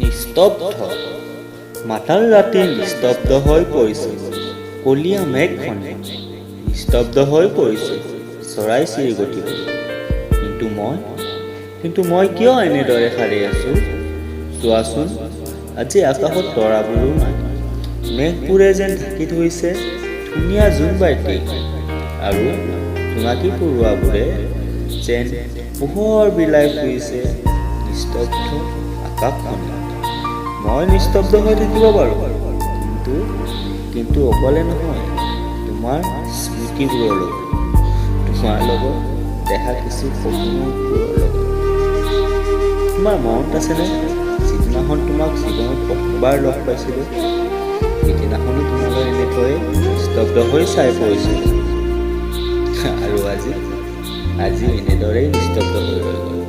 নিস্তব্ধ মাতাল ৰাতি নিস্তব্ধ হৈ পৰিছে। কলীয়া মেঘখনে নিস্তব্ধ হৈ পৰিছে চৰাই চিৰিকটিবোৰ। কিন্তু মই কিয় এনেদৰে সাৰি আছো? চোৱাচোন, আজি আকাশত তৰাবোৰো নাই। মেঘবোৰে যেন ঢাকি ধৰিছে ধুনীয়া জোনবাইটি, আৰু জোনাকী পৰুৱাবোৰে যেন পোহৰ বিলাই ফুৰিছে নিস্তব্ধ আকাশখনত। মই নিস্তব্ধ হৈ থাকিব পাৰোঁ, কিন্তু অকলে নহয়, তোমাৰ স্মৃতিবোৰৰ লগত, তোমাৰ লগত দেখা কিছু সপোনবোৰৰ লগত। তোমাৰ মনত আছেনে, যিদিনাখন তোমাক জীৱনত প্ৰথমবাৰ লগ পাইছিলোঁ, সেইদিনাখনো তোমালৈ এনেকৈ নিস্তব্ধ হৈ চাই পৰিছিলোঁ, আৰু আজি এনেদৰেই নিস্তব্ধ হৈ ৰৈ গ'ল।